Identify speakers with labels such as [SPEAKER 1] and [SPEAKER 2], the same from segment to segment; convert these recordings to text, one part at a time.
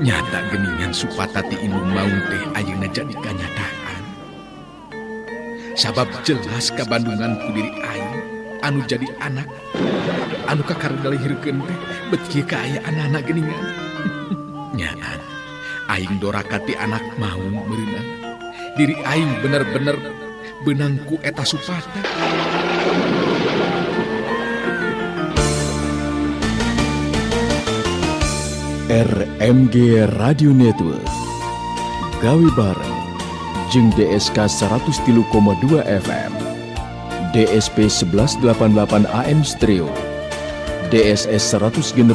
[SPEAKER 1] Nyata geningan supatati indung maung teh ayeuna jadi kanyataan. Sabab jelas kabandungan ku diri aing anu jadi anak anu kakargalihirkeun teh bet kieu kaayaan geningan. Nyaan aing dorakati anak maung meureunna. Diri aing bener-bener benangku eta supata.
[SPEAKER 2] RMG Radio Network gawe bareng jeung DSK 103,2 FM, DSP 1188 AM Stereo, DSS 106,8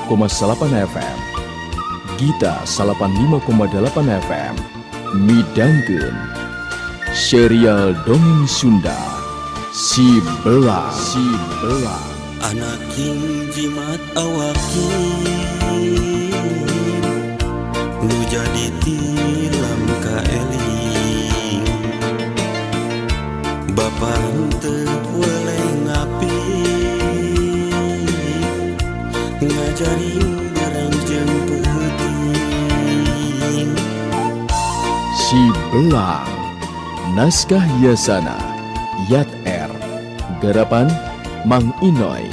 [SPEAKER 2] FM, Gita 85,8 FM, midangkeun serial dongeng Sunda Si Belang.
[SPEAKER 3] Anak king jimat awaki nu jadi tilam ka eling Bapa teu boleh ngapi ngajari barang jeung peuting
[SPEAKER 2] Si Belang. Naskah hiasana Yat R. Garapan Mang Inoy.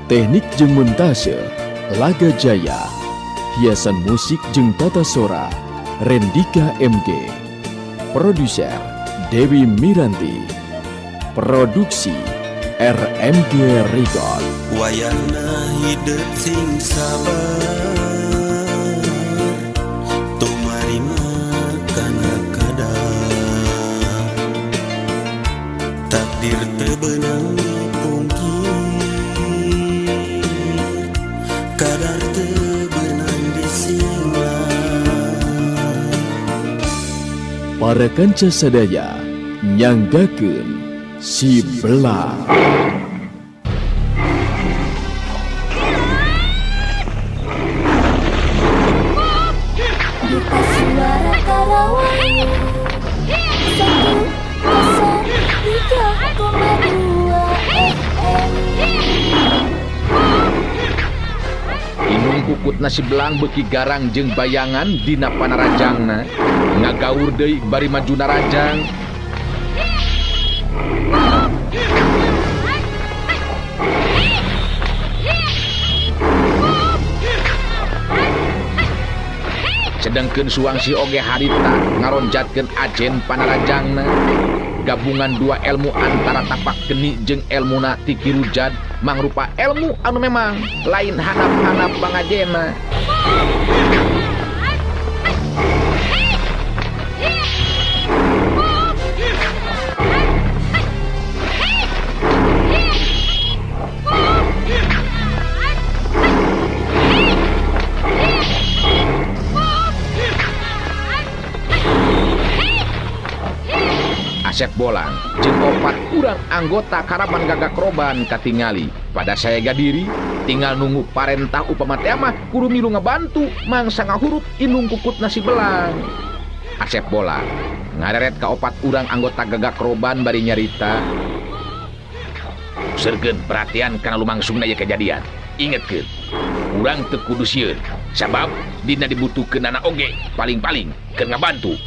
[SPEAKER 2] Teknik jeung montase Laga Jaya. Hiasan musik jeung tata sora Rendika MG. Produser Dewi Miranti. Produksi RMG Record.
[SPEAKER 3] wayahna hidup sing sabar tumarima kana kadar takdir teu beunang dipungkir kadar teu beunang disinglang.
[SPEAKER 2] Para kanca sadaya nyanggakeun Si Belang.
[SPEAKER 4] Duta Suara Karawang 103,2 FM.
[SPEAKER 1] Indung kukut nasi belang beki garang jeung bayangan dina panarajangna ngagaur deui bari majuna rajang. Sedengkeun Suwangsi oge harita ngaronjatkeun ajen panarajangna. Gabungan dua ilmu antara tapak geni jeung elmuna ti Kirujad mangrupa ilmu anu memang lain hanap-hanap bangajena. Asep Bolang jeung opat urang anggota Karaban Gagak Roban katingali pada saya gadiri tinggal nunggu parentah upama teh mah kudu milu ngabantu mangsa ngahurut indung kukut nasi belang. Asep Bolang ngareret ka opat urang anggota Gagak Roban bari nyarita. Sergeun perhatian kana lumangsungna ieu kejadian. Ingetkeun, urang teu kudu sieun sabab dina dibutuhkeun anak oge paling-paling keur ngabantu.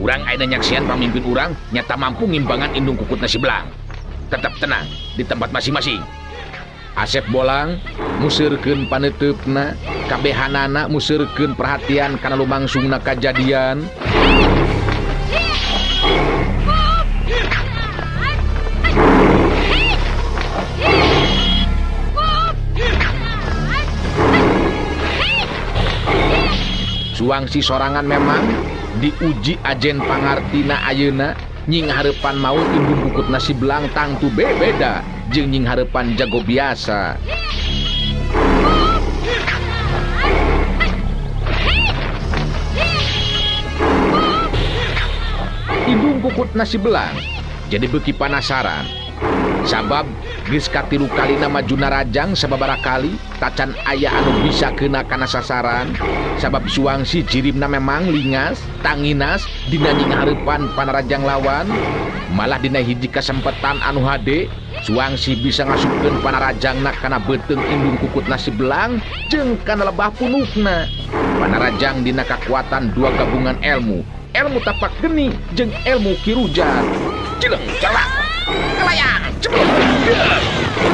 [SPEAKER 1] Urang ayeuna nyaksian pamimpin urang nyata mampu ngimbangan indung kukut nasi belang. Tetap tenang di tempat masing-masing. Asep Bolang museurkeun paneteupna, kabehanana museurkeun perhatian kana lumangsungna kajadian. Suwangsi sorangan memang diuji ajen pangartina ayeuna nying harepan mau indung kukut nasi belang tangtu beda jeung nying harepan jago biasa. Indung kukut nasi belang jadi beuki panasaran sabab geus katilu kalina maju narajang sababaraha kali tacan aya anu bisa kena kana sasaran sabab Suwangsi jirimna memang lingas tanginas dina nyinghareupan panarajang lawan. Malah dina hiji kasempetan anu hade Suwangsi bisa ngasupkeun panarajangna kana beuteung indung kukutna si belang jeung kana lebah punukna. Panarajang dina kakuatan dua gabungan ilmu tapak geni jeung ilmu kirujan. Cileng calak kelayang ceblok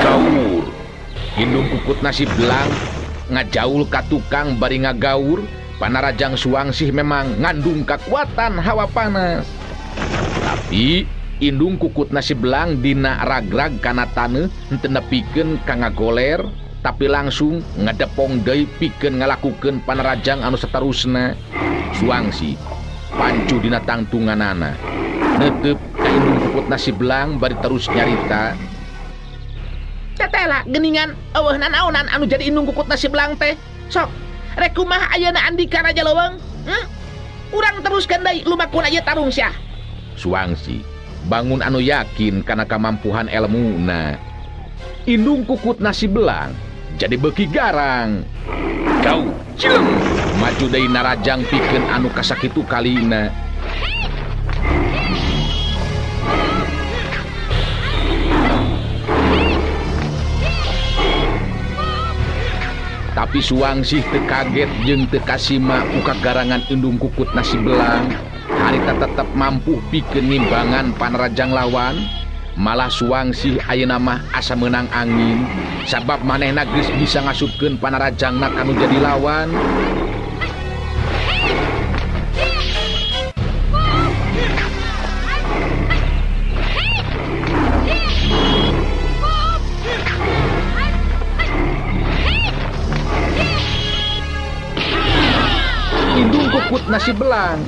[SPEAKER 1] gaur indung kukutna si belang ngajaul ka tukang bari ngagaur. Panarajang Suwangsi memang ngandung kekuatan hawa panas, tapi indung kukutna si belang dina ragrag kana taneuh henteu nepikeun ka ngagoler, tapi langsung ngadepong deui pikeun ngalakukeun panarajang anu saterusna. Suwangsi pancu dina tangtunganana neuteup ka indung kukutna si belang bari terus nyarita. Tetela geningan eueuhna naonan anu jadi indung kukutna si belang teh? Sok rek kumaha ayeuna Andika Raja Leuweung? Urang teruskeun deui lumakun aya tarung sia. Suwangsi bangun anu yakin karena kemampuan ilmuna. Indung kukutna si belang jadi beuki garang. Gau cileng maju deui narajang pikeun anu kasakitu kalina. Tapi Suwangsi teu kaget jeung teu kasima ku kagarangan indung kukutna si belang. Harita tetep mampu pikeun nimbangan panarajang lawan. Malah Suwangsi ayeuna mah asa meunang angin sabab manehna geus bisa ngasupkeun panarajangna kanu jadi lawan. Indung kukutna si belang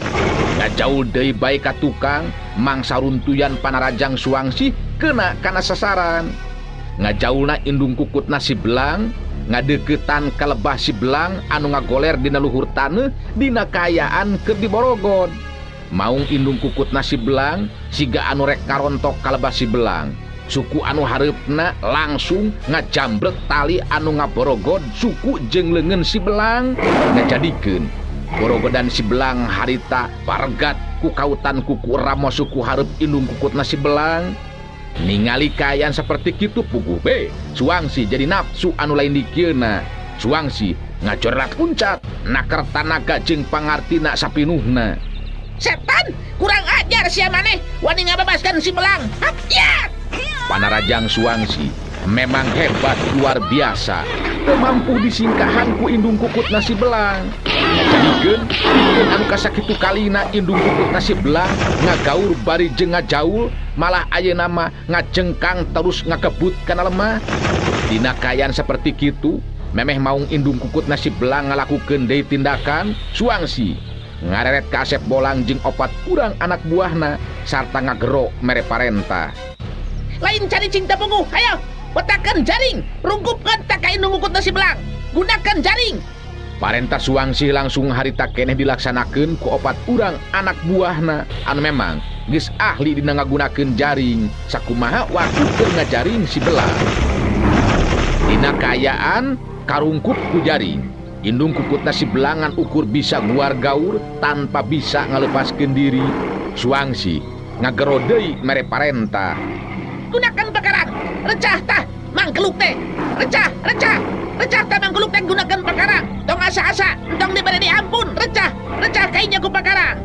[SPEAKER 1] ngajaul deui bae ka tukang mangsa runtuyan panarajang Suwangsi kena kana sasaran. Ngajaulna indung kukutna si belang ngadeuketan ka lebah si belang anu ngagoler dina luhur taneuh dina kaayaan keur diborogod. Maung indung kukutna si belang siga anu rek karontok ka lebah si belang. Suku anu hareupna langsung ngajambrek tali anu ngaborogod suku jeung leungeun si belang ngajadikeun borogodan si belang harita paregat ku kautan kuku ramo suku hareup indung kukutna si belang. Ningali kaayaan seperti kitu puguh be Suwangsi jadi nafsu anu lain dikieuna. Suwangsi ngajorak puncat nakar tanaga jeung pangartina sapinuhna. Setan kurang ajar sia maneh wani ngabebaskeun si belang. Ya! Panarajang Suwangsi memang hebat luar biasa, teu mampu disingkahan ku indung kukutna si belang. Jadikeun pikeun anu kasakitu kalina indung kukutna si belang ngagaur bari jeung ngajaul, malah ayeuna mah ngajengkang terus ngakebut kana lemah. Dina kaayaan saperti kitu memeh maung indung kukutna si belang ngalakukeun deui tindakan. Suwangsi ngareret ka Asep Bolang jeung opat urang anak buahna sarta ngagero mere parentah. Lain cari cinta punguh, ayo petakan jaring, rungkupkan tak ka indung kukutna si belang, gunakan jaring. Parentah Suwangsi langsung harita keneh dilaksanakeun ku opat urang anak buahna anu memang geus ahli dina ngagunakeun jaring sakumaha waktu keur ngajaring si belang. Dina kaayaan karungkup ku jaring, indung kukutna si belangan ukur bisa nguar gaur tanpa bisa ngalepaskeun diri. Suwangsi ngagero deui mere parentah. Gunakan pakarang, recah tah mangkeluk teh, recah tah mangkeluk teh gunakan pakarang. Tong asa-asa, tong diberi diampun, recah kainya ku pakarang.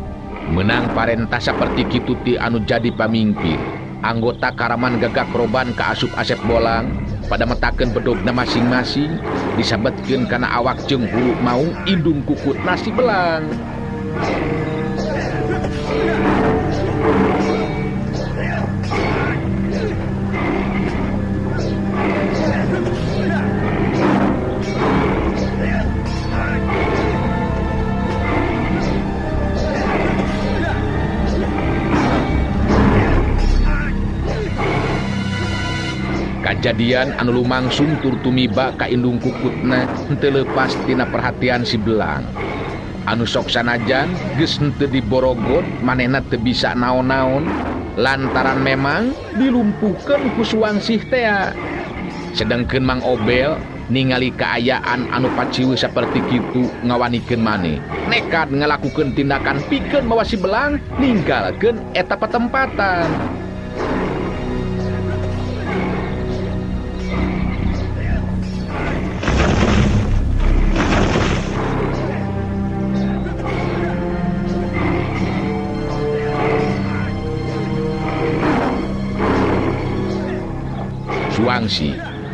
[SPEAKER 1] Menang parentah seperti kitu ti anu jadi pamimpin. Anggota karaman gagak roban ka asup Asep Bolang pada metakeun bedogna masing-masing disabetkeun kana awak jeung hulu maung indung kukutna si belang. Kajadian anu lumangsung tur tumiba ka indung kukutna henteu leupas tina perhatian si belang. Anu sok sanajan geus henteu diborogod manehna teu bisa naon-naon, lantaran memang dilumpuhkeun ku Suwangsih teh. Sedengkeun Mang Obel ningali kaayaan anu paciweuh saperti kitu ngawanikeun maneh nekat ngalakukeun tindakan pikeun mawa si Belang ninggalkeun eta patempatan. Suwangsih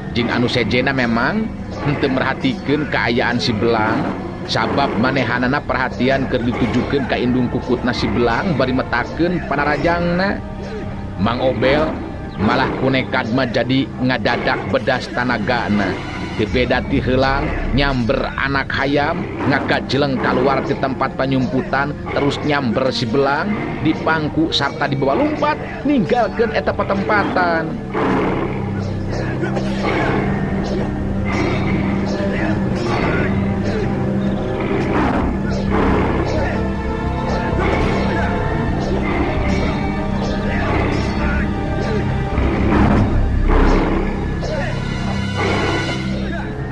[SPEAKER 1] jeung anu sejena memang henteu merhatikeun kaayaan si Belang, sabab manehanana perhatian keur ditujukeun ka indung kukutna si Belang bari metakeun panarajangna. Mang Obel malah kunekad mah jadi ngadadak bedas tanagana. Teu beda ti heulang nyamber anak hayam ngagajeleng kaluar ti tempat panyumputan terus nyamber si Belang di pangku sarta dibawa lumpat ninggalkeun eta patempatan.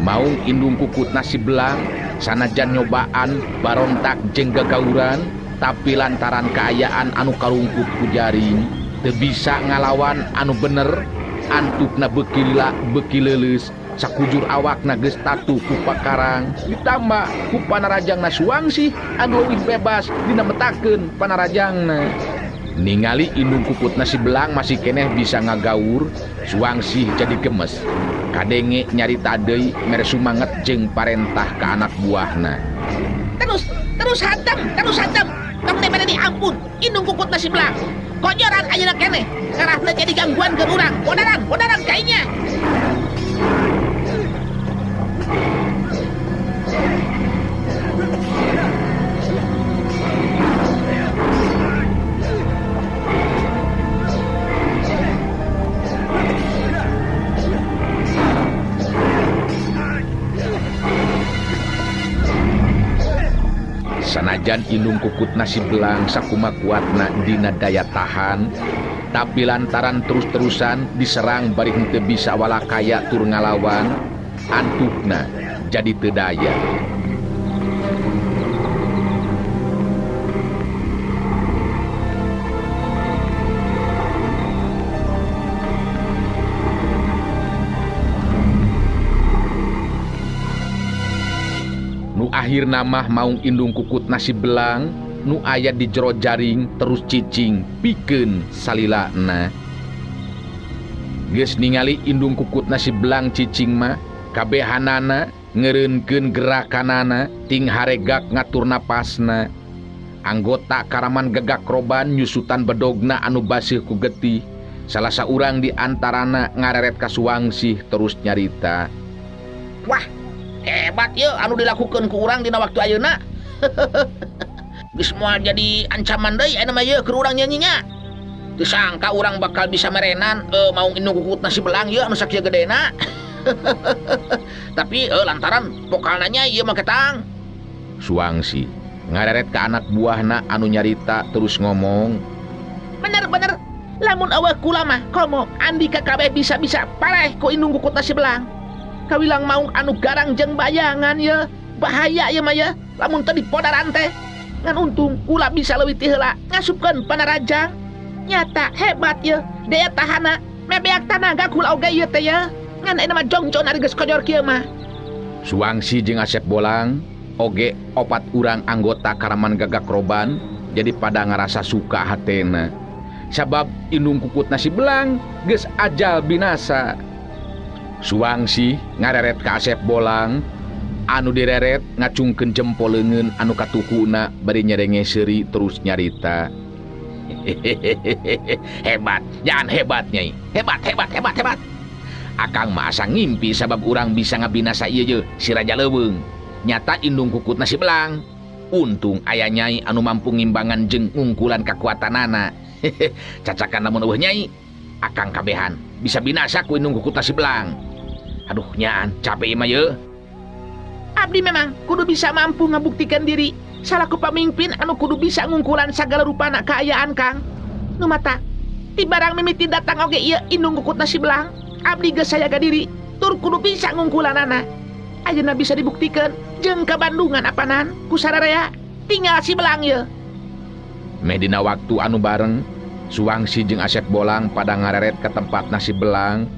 [SPEAKER 1] Maung indung kukutna si Belang sanajan nyobaan barontak jeung gagauran, tapi lantaran kaayaan anu karungkut ku jaring teu bisa ngalawan anu bener. Antukna beuki lila beuki leuleus, sakujur awakna geus tatu ku pakarang, ditambah ku panarajangna Suwangsih anu leuwih bebas dina metakeun panarajangna. Ningali indung kukutna si Belang masih keneh bisa ngagaur, Suwangsih jadi gemes. Kadenge nyarita deui mere sumanget jeung parentah ka anak buahna. Terus hantem. Tong teh bade diampun, indung kukutna si Belang. Kojoran ayeuna keneh, karahna jadi gangguan ke urang. Bodaran kainya. Sanajan indung kukutna si Belang sakuma kuatna dina daya tahan, tapi lantaran terus-terusan diserang bari henteu bisa walakaya tur ngalawan, antukna jadi teu daya. Nu akhirna mah maung indung kukutna si Belang nu aya di jero jaring terus cicing pikeun salilana. Geus ningali indung kukutna si Belang cicing mah kabehanana ngeureunkeun gerakanana ting haregak ngatur napasna. Anggota Karaman Gagak Roban nyusutan bedogna anu baseuh ku getih. Salah saurang di antarana ngareret ka Suwangsih terus nyarita. Wah, hebat ya anu dilakukan ku urang dina waktu ayeuna. Geus moal jadi ancaman deui aya mah ye keur urang nyanyinya. Teu sangka urang bakal bisa merenan maung indung kukutna si Belang ye anu sakieu gedena. Tapi lantaran vokalna nya ieu mah ketang. Suwangsih ngareret ka anak buahna anu nyarita terus ngomong. Bener. Lamun eueuh kula mah komo Andika kabeh bisa-bisa pareh ku indung kukutna si Belang. Kawilang maung anu garang jeung bayangan ya, bahaya ya mah ya lamun teu dipodaran teh. Ngan untung kula bisa leuwih ti heula ngasupkeun panarajang. Nyata hebat ya daya tahana mebeak tanaga kula oge ieu teh ya. Ngan eta mah jongjon ari geus kojor kieu mah. Suwangsih jeung Asep Bolang oge opat urang anggota Karaman Gagak Roban jadi pada ngarasa suka hatena. Sabab indung kukutna si Belang geus ajal binasa. Suwangsih ngareret ka Asep Bolang, anu direret ngacungkeun jempol leungeun anu katukuna bari nyerenge seuri terus nyarita. Hebat, jangan hebat Nyai. Hebat. Akang mah asa ngimpi sabab urang bisa ngabinasa ieu je si Raja Leuweung. Nyata indung kukutna si Belang. Untung aya Nyai anu mampu ngimbangan jeung ngungkulan kakuatanana. Cacakan lamun eueuh Nyai, akang kabehan bisa binasa ku indung kukutna si Belang. Aduh nyaan capek mah ye. Abdi memang kudu bisa mampu ngabuktikan diri salaku pamimpin anu kudu bisa ngungkulan sagala rupana kaayaan Kang. Nu mata
[SPEAKER 5] Ti barang mimiti datang oge ieu indung kukutna si Belang. Abdi geus sayaga diri tur kudu bisa ngungkulanana. Ayeuna bisa dibuktikan jeung kabandungan apanan ku sararea tinggal si Belang ieu.
[SPEAKER 1] Meh dina waktu anu bareng, Suwangsi jeung Asep Bolang pada ngareret ke tempat si Belang.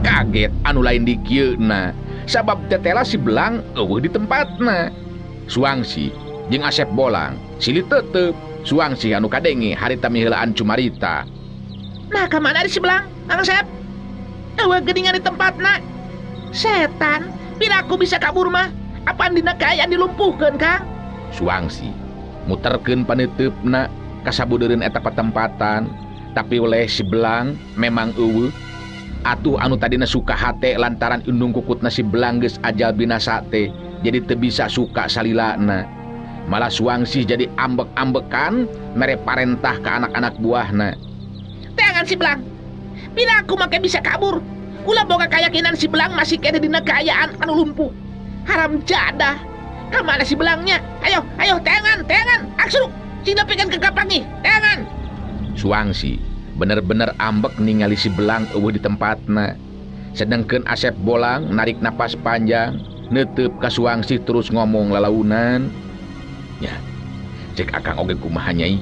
[SPEAKER 1] Kaget anu lain di kieuna, sabab tetela si Belang eueuh di tempatna. Suwangsi jeung Asep Bolang silih tetep. Suwangsi anu kadenge harita miheulaan cumarita.
[SPEAKER 5] Nah, ka mana si Belang, Kang Asep? Eueuh geuningan di tempatna. Setan, bila aku bisa kabur mah, apaan dina kaayaan dilumpuhkeun, Kang?
[SPEAKER 1] Suwangsi muterkeun paneuteupeuna ka sabudeureun eta patempatan, tapi oleh si Belang memang eueuh. Atuh anu tadina suka hate lantaran indung kukutna si Belang geus ajal binasa teh, jadi teu bisa suka salilana. Malah Suwangsi jadi ambek-ambekan mere parentah ke anak-anak buahna.
[SPEAKER 5] Teangan si Belang, bila aku make bisa kabur, ulah boga keyakinan si Belang masih kene dina kaayaan anu lumpuh. Haram jadah. Kamana si Belangnya? Ayo, teangan, aksur, cina pengen kekapangi, teangan.
[SPEAKER 1] Suwangsi bener-bener ambek ningali si Belang eueuh di tempatna. Sedengkeun Asep Bolang narik napas panjang, neuteup ka Suwangsi terus ngomong lalaunan. Ya, cek akang oge kumaha nyai.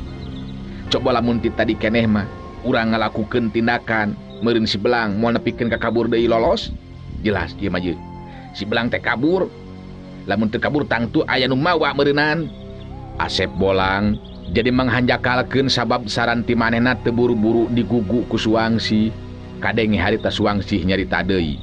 [SPEAKER 1] Coba lamun ti tadi keneh mah urang ngalakukeun tindakan meureun si Belang moal nepikeun ka kabur deui lolos. Jelas ieu mah si Belang teh kabur. Lamun teu kabur tangtu aya nu mawa meureunan. Asep Bolang jadi manghanjakalkeun sabab saran ti manehna teu buru-buru digugu ku Suwangsi. Kadenge harita Suwangsi nyarita deui.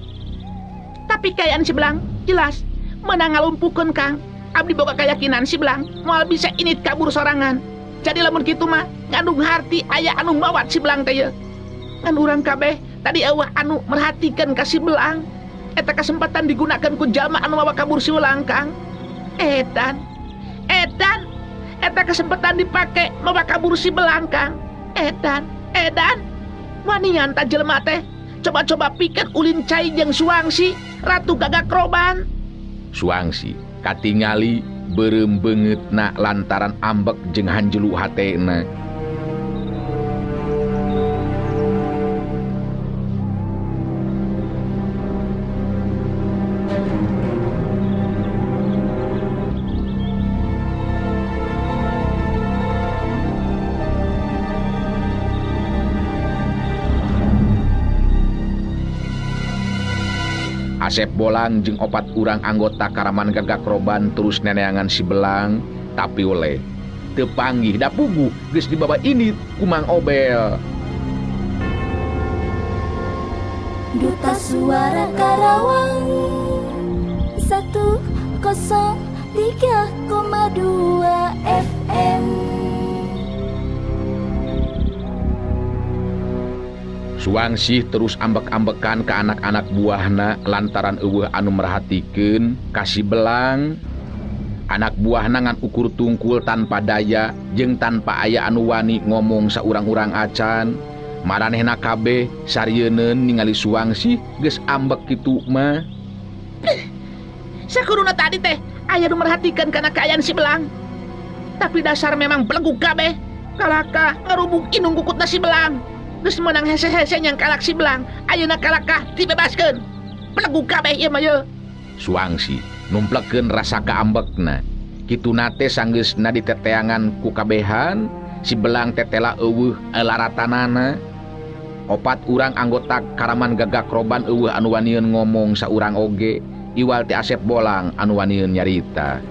[SPEAKER 5] Tapi kayaan si Belang jelas meunang ngalumpuhkeun, Kang. Abdi boga keyakinan si Belang moal bisa init kabur sorangan. Jadi lamun kitu mah ngandung harti aya anu mawat si Belang teh ye. Ngan urang kabeh tadi eueuh anu merhatikeun ka si Belang. Eta kesempatan digunakan ku jalma anu mawa kabur si Belang, Kang. Edan. Eta kesempatan dipake mawa kabur si Belang, Kang. Edan. Wanian ta jelema teh. Coba-coba pikir ulin cai jeung Suwangsi, Ratu Gagak Roban.
[SPEAKER 1] Suwangsi katingali beureum beungeutna lantaran ambek jeung hanjelu hatena. Asep Bolang jeung opat urang anggota Karaman Gagak Roban terus neneangan si Belang, tapi oleh teu panggih da puguh geus dibaba init ku Mang Obel.
[SPEAKER 4] Duta Suara Karawang 103,2 FM.
[SPEAKER 1] Suwangsi terus ambek-ambekan ke anak-anak buahna lantaran eueuh anu merhatikeun ka si Belang. Anak buahna ngan ukur tungkul tanpa daya jeung tanpa aya anu wani ngomong saurang-urang acan. Maranehna kabeh sarieun ningali Suwangsi geus ambek kitu mah.
[SPEAKER 5] Sakuruna tadi teh aya nu merhatikeun kana kaayaan si Belang. Tapi dasar memang beleguk kabeh. Kalaka ngarubuk indung kukutna si Belang. Geus meunang hese-hese nyang kalak si Belang, ayeuna kalakah dibebaskeun. Beleguk kabeh ieu mah ye.
[SPEAKER 1] Suwangsi numplekeun rasa kaambekna. Kituna teh sanggeusna diteteangan ku kabehan, si Belang tetela eueuh laratanana. Opat urang anggota Karaman Gagak Roban eueuh anu wanieun ngomong saurang oge, iwal ti Asep Bolang anu wanieun nyarita.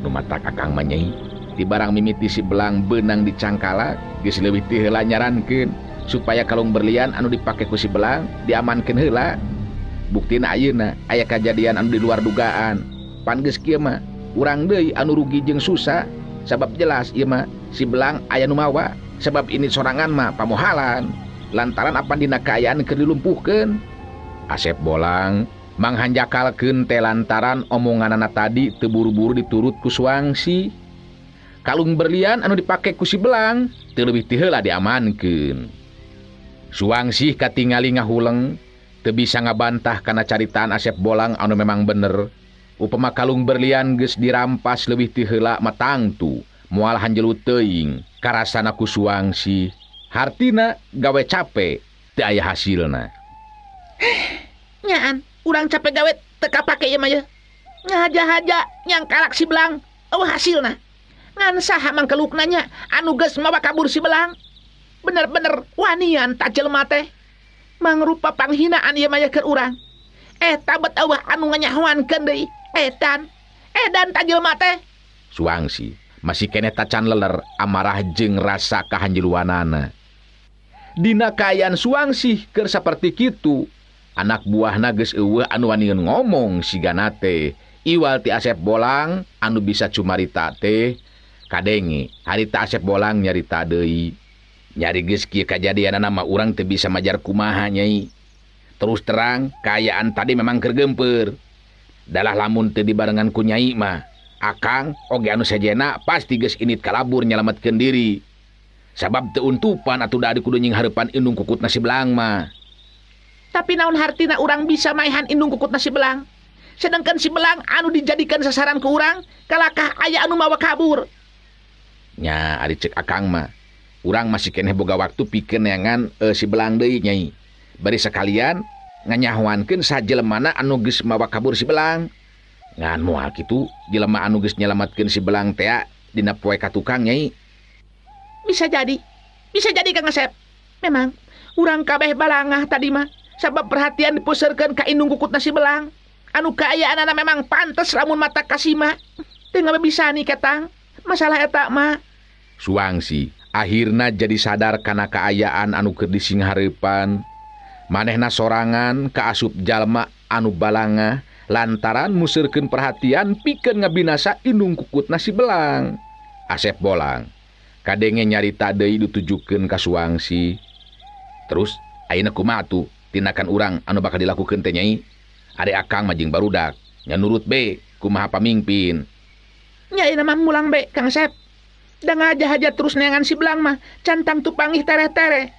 [SPEAKER 1] Nu matak akang mah nyai, ti barang mimiti si Belang beunang dicangkalak, geus leuwih ti heula nyarankeun supaya kalung berlian anu dipake ku si Belang diamankeun heula. Buktina ayeuna aya kajadian anu di luar dugaan. Pan geus kieu mah urang deui anu rugi jeung susah, sabab jelas ieu mah si Belang aya nu mawa, sabab ini sorangan mah pamohalan lantaran apa dina kaayaan keur dilumpuhkeun. Asep Bolang manghanjakalkeun teh lantaran omonganana tadi teu buru-buru diturut ku Suwangsi. Kalung berlian anu dipake ku si Belang teu leuwih ti heula diamankeun. Suwangsi katingali ngahuleng, teu bisa ngabantah kana caritaan Asep Bolang anu memang bener. Upama kalung berlian geus dirampas leuwih ti heula mah tangtu moal hanjelu teuing karasana ku Suwangsi. Hartina gawe capek teu aya hasilna.
[SPEAKER 5] Nyaan, urang capek gawe teka pake ya mah ya. Ngaja-haja yang kalak si Belang, hasilna. Ngan saha mangkeluk nanya, anu geus mawa kabur si Belang. Bener-bener wanian tak jelema teh. Mangrupa panghinaan ieu mah ya keur urang. Eta bet eueuh anu nganyahoankeun deui. Edan tak jelema teh.
[SPEAKER 1] Suwangsi masih kene tacan leler amarah jeung rasa kahanjeluanana. Dina kaayaan Suwangsi keur saperti kitu, anak buahna geus eueuh anu wani ngomong sigana teh iwal ti Asep Bolang anu bisa cumarita teh kadenge harita Asep Bolang nyarita deui. Nyari geus kieu kajadianana mah urang teu bisa majar kumaha Nyai. Terus terang kaayaan tadi memang keur gempeur. Dalah lamun teu dibarengan ku Nyai mah Akang oge anu sajena pasti geus init kalabur nyalametkeun diri. Sabab teu untupan atuh da kudu nying hareupan indung kukutna si Belang mah.
[SPEAKER 5] Tapi naon hartina urang bisa maehan indung kukutna si Belang? Sedangkan si Belang anu dijadikan sasaran ku urang kalakah aya anu mawa kabur.
[SPEAKER 1] Nya ari cek Akang mah, urang masih keneh boga waktu pikeun neangan si Belang deui Nyai. Bari sakalian nganyahoankeun sajelemana anu geus mawa kabur si Belang. Ngan moal kitu jelema anu geus nyelametkeun si Belang teh dina poe ka tukang Nyai.
[SPEAKER 5] Bisa jadi Kang Asep. Memang urang kabeh balangah tadi mah sabab perhatian dipuseureun ka indung kukutna si Belang. Anu kaayaanana memang pantes lamun mata kasima. Teu ngabisani ketang. Masalah eta mah.
[SPEAKER 1] Suwangsi akhirna jadi sadar kana kaayaan anu keur dising hareupan. Manehna sorangan kaasup jalma anu balangah lantaran museureun perhatian pikeun ngabinasa indung kukutna si Belang. Asep Bolang kadenge nyarita deui ditujukeun ka Suwangsi. Terus ayeuna kumaha atuh tindakan urang anu bakal dilakukeun teh Nyai? Ade Akang mah jeung barudak nya nurut be kumaha pamimpin.
[SPEAKER 5] Nyai mah mulang be Kang Asep. Da ngaja-haja terus neangan si Belang mah cantang tupangih tere-tere.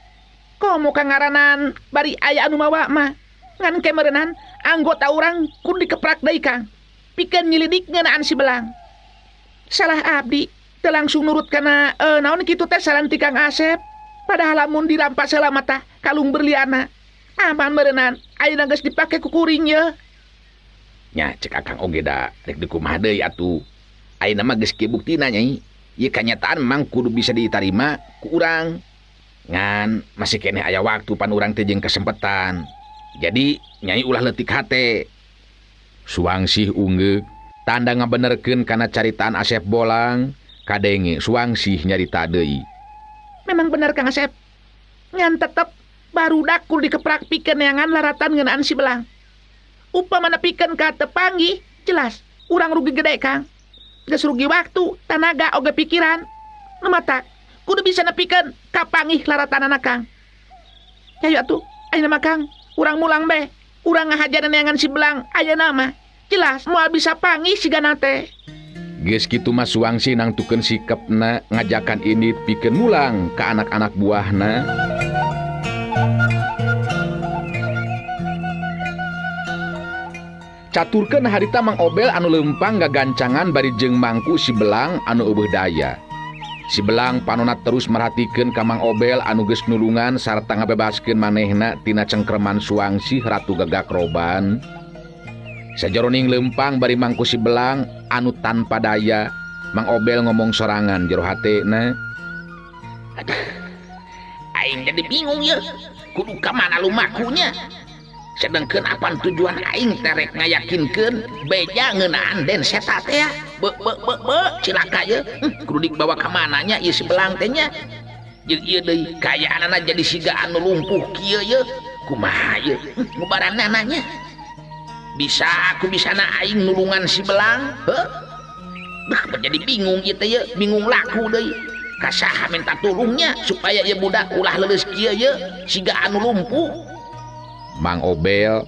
[SPEAKER 5] Komo kangaranan bari aya anu mawa mah ngan kemeureunhan anggota urang kudu dikeprak deui Kang. Pikeun nyilidik ngeunaan si Belang. Salah abdi teu langsung nurut kana naon kitu teh saran ti Kang Asep. Padahal lamun dirampas heula tah kalung berliana. Aman meureunhan ayeuna geus dipake ku kuring ye.
[SPEAKER 1] Nya cek Akang oge da rek dikumaha deui atuh. Ayeuna mah geus kieu buktina Nyai. Ieu kanyataan memang kudu bisa ditarima ku urang. Ngan masih keneh aya waktu pan urang teh jeung kesempatan. Jadi Nyai ulah leutik hate. Suwangsi ungeuk tanda ngabenerkeun kana caritaan Asep Bolang. Kadenge Suwangsi nyarita deui.
[SPEAKER 5] Memang bener Kang Asep. Ngan tetep barudak kudu dikeprak pikeun neangan laratan ngeunaan si Belang. Upamana pikeun ka teu panggih, jelas urang rugi gede Kang. Geus rugi waktu, tanaga oge pikiran. Nu matak kudu bisa nepikeun ka panggih laratanana Kang. Hayu atuh, ayeuna mah Kang, urang mulang be. Urang ngahajar neangan si Belang ayeuna mah jelas moal bisa panggih sigana teh.
[SPEAKER 1] Geus kitu mah Suwangsi nangtukeun sikepna ngajakan ini pikeun mulang ka anak-anak buahna. Caturkeun harita Mang Obel anu leumpang gagancangan bari jeung mangku si Belang anu eueuh daya. Si Belang panonna terus merhatikeun ka Mang Obel anu geus nulungan sarta ngabebaskeun manehna tina cengkreman Suwangsi ratu gagak roban. Sajeroning leumpang bari mangku si Belang anu tanpa daya, Mang Obel ngomong sorangan jero hatena.
[SPEAKER 5] Aduh, aing jadi bingung ya. Kudu ka mana lumakunya? Sedangkeun apan tujuan aing terek ngayakinkeun beja ngeunaan den seta teh ya. Be cilaka ye. Kudu dibawa ka mananya ieu si Belang teh nya. Jeung ieu deui kayaanana jadi siga anu lumpuh kieu ye. Kumaha ye? Ngubaranna nanya. Bisa aku bisana aing nulungan si Belang? Heuh? Jadi bingung ieu teh ye, bingung laku deui. Kasaha minta tulungnya supaya ieu budak ulah leuleus kieu ye, siga anu lumpuh.
[SPEAKER 1] Mang Obel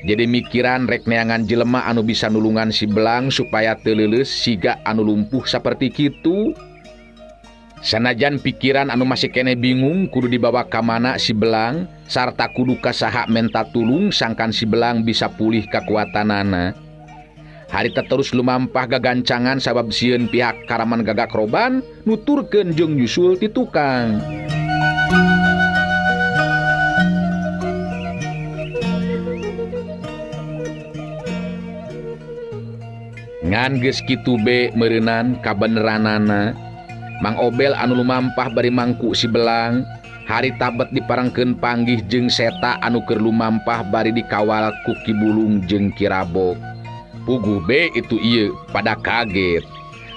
[SPEAKER 1] jadi mikiran rek neangan jelema anu bisa nulungan si Belang supaya teu leuleus siga anu lumpuh saperti kitu. Sanajan pikiran anu masih keneh bingung kudu dibawa ka mana si Belang sarta kudu kasaha menta tulung sangkan si Belang bisa pulih kakuatanana. Harita terus lumampah gagancangan sabab sieun pihak karaman gagak roban nuturkeun jeung nyusul ti tukang. Ngan geus kitu be meureunnan kabeneranana Mang Obel anu lumampah bari mangku si belang hari tabet diparengkeun panggih jeung Seta anu keur lumampah bari dikawal ku Ki Bulung jeung Ki Rabok. Puguh be itu ieu pada kaget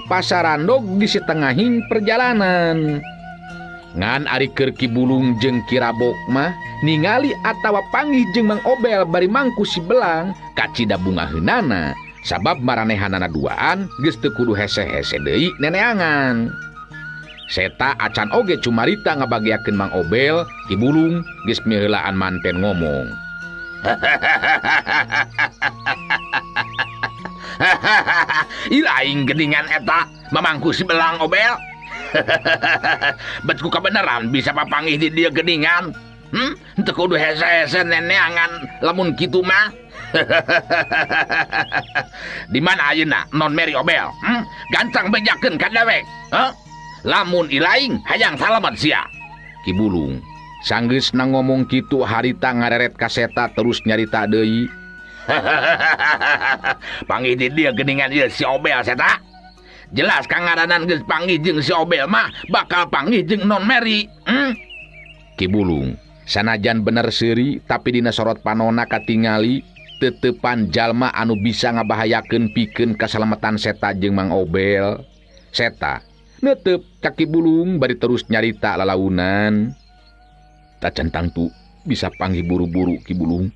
[SPEAKER 1] pasarandog di setengahing perjalanan. Ngan ari keur Ki Bulung jeung Ki Rabok mah ningali atawa panggih jeung Mang Obel bari mangku si belang kacida bungaheunana sabab maranehanana duaan geus teu kudu hese-hese deui neneangan. Seta acan oge cumarita ngabagiakeun Mang Obel, Ki Bulung geus miheulaan manten ngomong. Ilaing geuningan eta mamangku si belang Obel. Bet ku kabeneran bisa papanggih di dieu geuningan. Teu kudu hese-hese neneangan lamun kitu mah. Di mana ayeuna non Mary Obel? Gancang bejakeun ka dewek. Lamun ilaing hayang salamet sia. Ki Bulung sanggeusna ngomong kitu harita ngareret ka Seta terus nyarita deui. Panggih di dieu geuningan ieu si Obel Seta. Jelas kangaranan geus panggih jeung si Obel mah bakal panggih jeung non Mary. Ki Bulung sanajan bener seuri tapi dina sorot panonna katingali tetepan jalma anu bisa ngabahayakeun pikeun kasalametan Seta jeung Mang Obel. Seta netep Ki Bulung bari terus nyarita lalaunan. Tacantang tu bisa panggih buru-buru Ki Bulung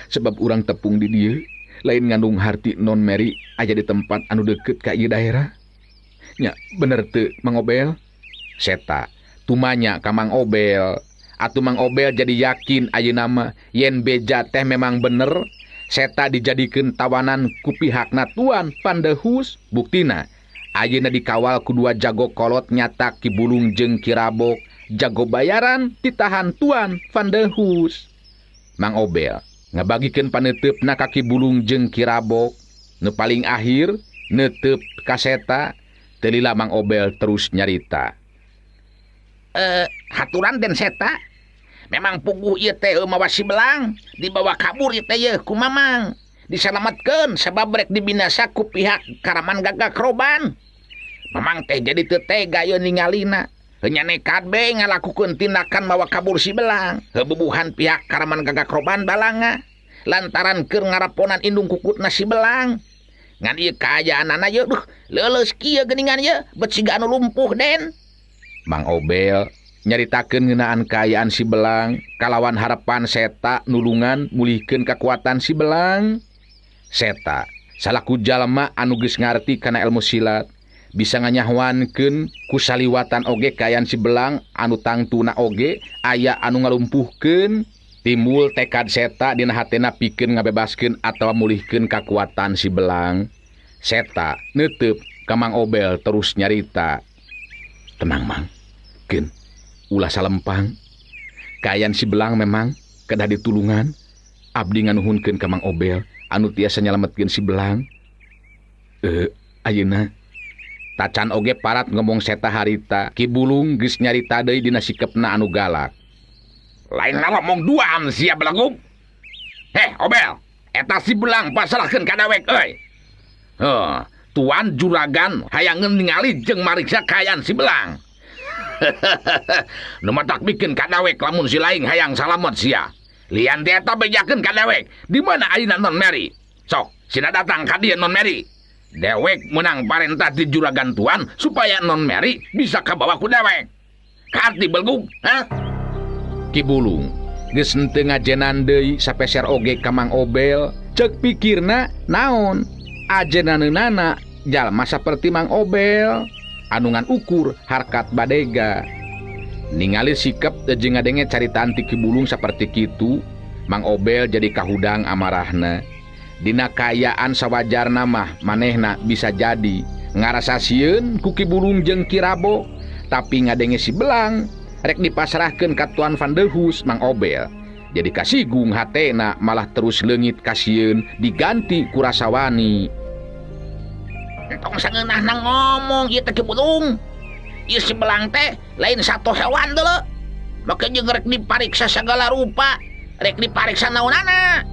[SPEAKER 1] sebab urang tepung di dieu lain ngandung harti non Mary aja di tempat anu deket ka ieu daerah. Nya bener teu Mang Obel? Seta tumanya ka Mang Obel. Atuh Mang Obel jadi yakin ayeuna mah yen beja teh memang bener Seta dijadikeun tawanan ku pihakna Tuan Pandehus. Buktina ayeuna dikawal ku dua jago kolot nyata Ki Bulung jeung Ki Rabok. Jago bayaran ditahan Tuan Pandehus. Mang Obel ngabagikeun paneuteup ka Ki Bulung jeung Ki Rabok. Nu paling akhir neuteup ka Seta. Teu lila Mang Obel terus nyarita. Haturan den Seta. Memang puguh ieu teh mawa si belang dibawa kabur ieu teh ku Mamang. Disalametkeun sabab rek dibinasa ku pihak Karaman Gagak Roban. Mamang teh jadi teu tega ieu ningalina. Hanya nekat be ngalakukeun tindakan mawa kabur si belang. Heububuhan pihak Karaman Gagak Roban balanga lantaran keur ngaraponan indung kukutna si belang. Ngan ieu kaayaanana ieu leuleus kieu geuningan ieu bet siga anu lumpuh den. Mang Obel nyaritakeun ngeunaan kaayaan si belang kalawan harapan Seta nulungan mulihkeun kakuatan si belang. Seta salaku jalma anu geus ngarti kana ilmu silat bisa nganyahwankeun ku saliwatan oge kaayaan si belang anu tangtuna oge aya anu ngalumpuhkeun. Timbul tekad Seta dina hatena pikeun ngabebaskeun atawa mulihkeun kakuatan si belang. Seta neuteup ka Mang Obel terus nyarita. Tenang Mang, keun ulah salempang. Kaayaan si belang memang kedah ditulungan. Abdi nganuhunkeun ka Mang Obel anu tiasa nyalametkeun si belang. Ayeuna tacan oge parat ngomong Seta harita Ki Bulung geus nyarita deui dina sikepna anu galak. Lain ngomong duaan sia belaguk. Obel, eta si belang pasrahkeun ka dewek euy. Tuan juragan hayangeun ningali jeung mariksa kaayaan si belang. Nu matak bikin ka dewek lamun si laing hayang salamet sia. Lian teh eta bejakeun ka dewek. Di mana ayeuna non Mary? Sok, sina datang ka dieu non Mary. Dewek menang parentah di juragan tuan supaya non Mary bisa kabawa ku dewek. Karti belgug, Ki Bulung geus henteu ngajenan deui sapeser oge ka Mang Obel. Ceuk pikirna naon ajenaneunana jalma saperti Mang Obel anu ngan ukur harkat badega. Ningali sikap jeung ngadenge caritaan ti Ki Bulung saperti kitu, Mang Obel jadi kahudang amarahna. Dina kaayaan sawajarna mah manehna bisa jadi ngarasa sieun ku Ki Bulung jeung Ki Rabok, tapi ngadenge si belang rek dipasrahkeun ka Tuan Pandehus. Mang Obel jadi kasigung hatena malah terus leungit kasieun diganti ku rasa wani. Entong sangeunahna ngomong ieu teh Ki Bulung. Ieu si belang teh lain satu hewan deuleu. Make jeung rek dipariksa sagala rupa, rek dipariksa naonana.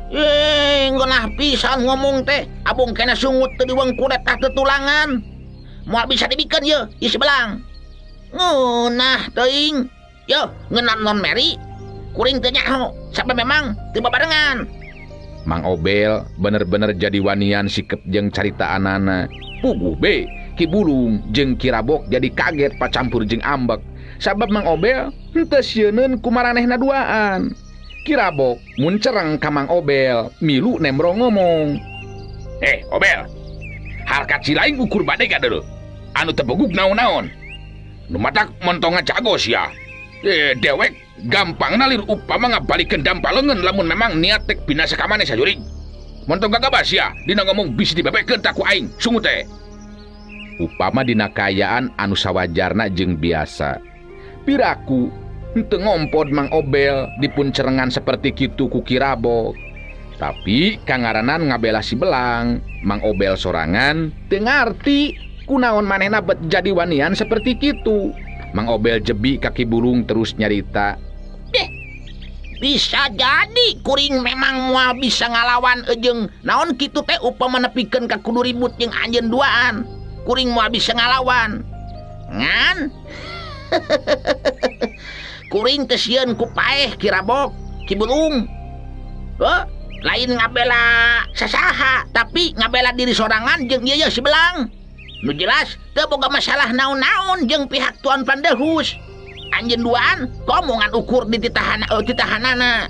[SPEAKER 5] Ngeunah pisan ngomong teh. Abung kena sungut teu diwengku tah tetulangan. Moal bisa dibikeun ye, ieu Belang. Ngeunah teuing. Yo, ngeunah non Mary. Kuring teu nyaho, sampai memang teu babarengan.
[SPEAKER 1] Mang Obel bener-bener jadi wanian sikep jeung caritaanana. Puguh be, Ki Bulung jeung Ki Rabok jadi kaget pacampur jeung ambek. Sabab Mang Obel henteu sieunneun ku maranehna duaan. Ki Rabok mun cereng ka Mang Obel, milu nemrong ngomong. Obel, harkat si lain ukur bade gak dulu. Anu teu begug naon-naon. Nu matak montong ngacagos ya. Dewek gampang nalir upama ngabalikeun dampaleungeun lamun memang niat tek binasa ka maneh sajurig. Montong gagabas ya, dina ngomong bisi dibebekeun tak ku aing, sungut teh. Upama dina kayaan anu sawajarna jeung biasa. Piraku henteu ngompod Mang Obel dipun cerengan seperti kitu ku Ki Rabok. Tapi kangaranan ngabela si Belang, Mang Obel sorangan teu ngarti kunaon manehna bet jadi wanian seperti kitu. Mang Obel jebi ka Ki Bulung terus nyarita.
[SPEAKER 5] Bisa jadi kuring memang moal bisa ngalawan jeung naon kitu teh upama nepikeun ka kudu ribut jeung anjeun duaan. Kuring moal bisa ngalawan. Ngan? Kuring teh sieun ku paeh Ki Rabok, Ki Bulung. Lain ngabela sasaha, tapi ngabela diri sorangan jeung ieu si Belang. Nu jelas teu boga masalah naon-naon jeung pihak Tuan Pandehus. Anjeun duaan komongan ukur di titahanana.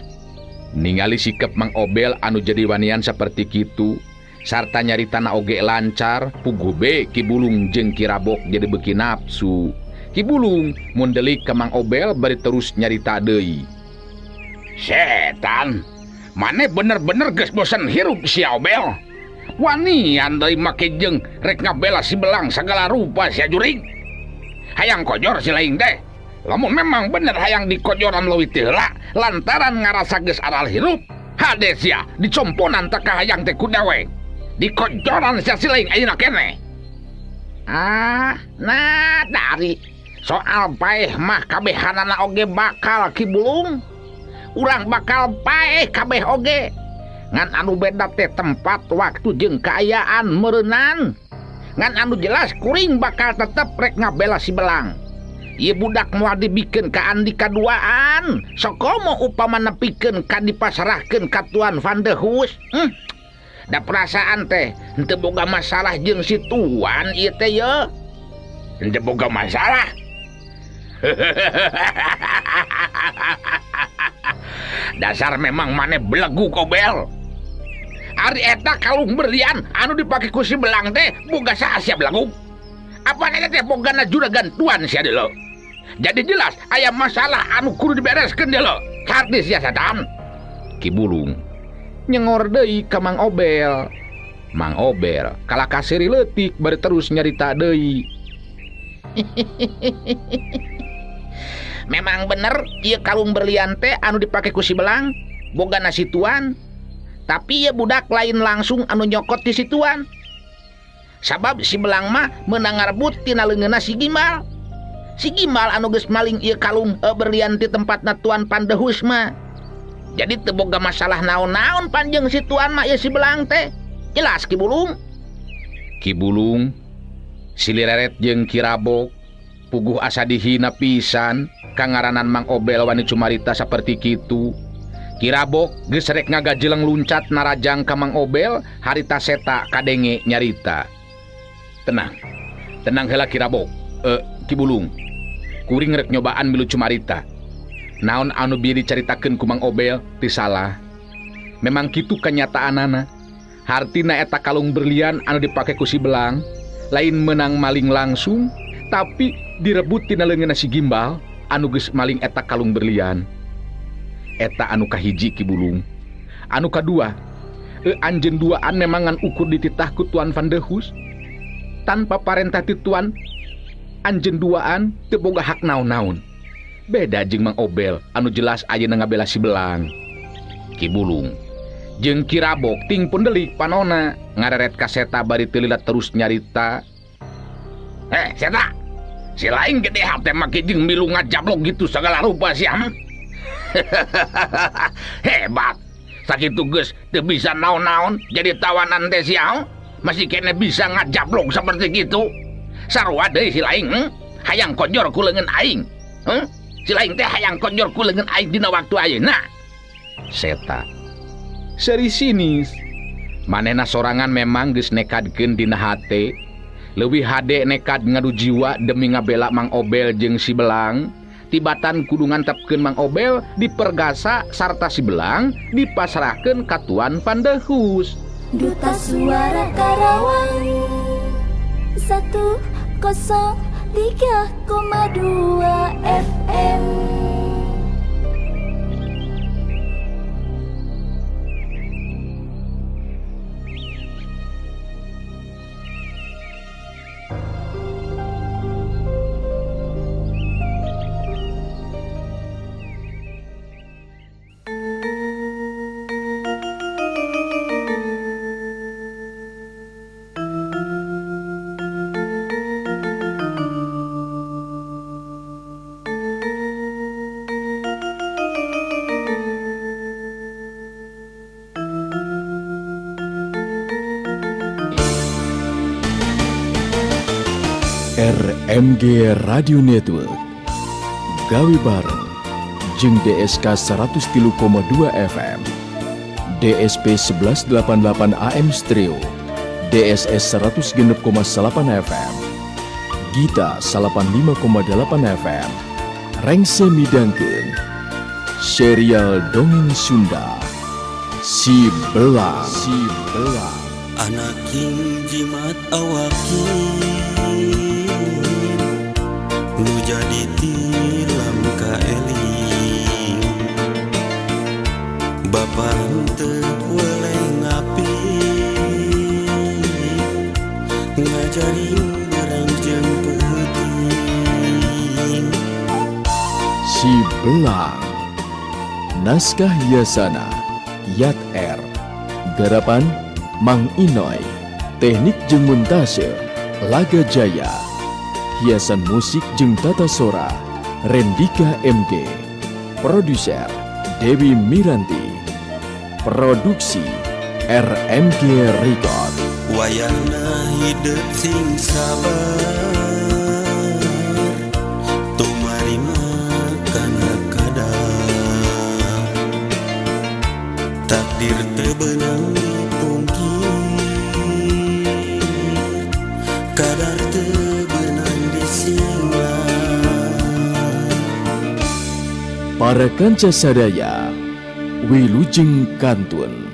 [SPEAKER 1] Ningali sikep Mang Obel anu jadi wanian seperti kitu, sarta nyaritana oge lancar, puguh be Ki Bulung jeung Ki Rabok jadi beuki nafsu. Ki Bulung mun delik ka Mang Obel bari terus nyarita deui. Setan, maneh bener-bener geus bosen hirup si Obel. Wanian deui make jeung rek ngabela si Belang sagala rupa sia jurig. Hayang kojor si laing teh. Lamun memang bener hayang dikojoran leuwih teh heula lantaran ngarasa geus aral hirup. Hades ya dicomponan teh ka hayang teh ku dewek. Dikojoran sia si laing ayeuna keneh. Nah dari soal paeh mah kabehanana oge bakal Ki Bulung. Urang bakal paeh kabeh oge. Ngan anu beda teh tempat, waktu jeung kaayaan meureunnan. Ngan anu jelas kuring bakal tetep rek ngabela si Belang. Ieu budak moal dibikeun ka Andika duaan, sakomo upama nepikeun ka dipasrahkeun ka Tuan Pandehus. Da perasaan teh henteu boga masalah jeung si Tuan ieu teh ye. Henteu boga masalah. Dasar memang maneh belegu Obel. Ari eta kalung berlian anu dipake ku si Belang teh boga saha belegu. Apa eta teh bogana juragan Tuan sia deuleu. Jadi jelas aya masalah anu kudu dibereskeun deuleu. Hardis ya setan. Ki Bulung nyengor deui ka Mang Obel. Mang Obel kalaka seuri leutik bari terus nyarita deui. Memang bener ieu kalung berlian teh anu dipake ku si Belang bogana si Tuan. Tapi ya budak lain langsung anu nyokot di si Tuan. Sabab si Belang mah meunang ngarebut tina leungeunna si Gimbal. Si Gimbal anu geus maling ieu kalung berlian ti tempatna Tuan Pandehus mah. Jadi teu boga masalah naon-naon panjang si Tuan mah ieu si Belang teh. Jelas Ki Bulung. Ki Bulung, si Lireret jeung Ki Rabok puguh asa dihina pisan kangaranan Mang Obel wani cumarita saperti kitu. Ki Rabok geus rek ngagajeleng luncat narajang ka Mang Obel harita seta kadenge nyarita. Tenang heula Ki Rabok. Ki Bulung, kuring rek nyobaan milu cumarita. Naon anu bieu dicaritakeun ku Mang Obel teu salah. Memang kitu kanyataanana. Hartina eta kalung berlian anu dipake ku si Belang lain menang maling langsung, tapi direbut tina leungeunna si Gimbal anu geus maling eta kalung berlian. Eta anu kahiji Ki Bulung. Anu kadua, anjeun duaan memangan ukur dititah ku Tuan Pandehus. Tanpa parentah ti Tuan, anjeun duaan teu boga hak naon-naon. Beda jeung Mang Obel anu jelas ayeuna ngabela si Belang. Ki Bulung jeung Ki Rabok ting pun delik panona ngareret ka seta bari teu lilat terus nyarita. Seta, si lain gede hate make jeung milu ngajablok gitu segala rupa sia. Hebat. Sakitu geus teu bisa naon-naon jadi tawanan teh siau, masih kena bisa ngajablok seperti gitu. Sarua deui si laing, hayang konjor ku leungeun aing. Si laing teh hayang konjor ku leungeun aing dina waktu ayeuna. Seta seri sinis. Manehna sorangan memang geus nekadkeun dina hate, leuwih hade nekad ngadu jiwa demi ngabela Mang Obel jeung si Belang. Tibatan kudu ngantepkeun Mang Obel dipergasa sarta si Belang dipasrahkeun ka Tuan Pandehus.
[SPEAKER 4] Duta Suara Karawang 103,2 FM.
[SPEAKER 2] RMG Radio Network gawe bareng jeung DSK 103,2 FM, DSP 1188 AM Stereo, DSS 106,8 FM, Gita 85,8 FM, rengse midangkeun serial dongeng Sunda Si Belang.
[SPEAKER 3] Anak king jimat awakin nu jadi tilam ka eling Bapa teu boleh ngapi ngajari urang jeung peuting
[SPEAKER 2] Si Belang. Naskah hiasana Yat R. Garapan Mang Inoy. Teknik jeung montase Laga Jaya. Hiasan musik jeung tata sora Rendika MG. Produser Dewi Miranti. Produksi RMG Record.
[SPEAKER 3] wayahna hidup sing sabar tumarima kana kadang takdir teu beunang dipungkir kadar teu beunang disinglang.
[SPEAKER 2] Para kanca sadaya wilujeng kantun.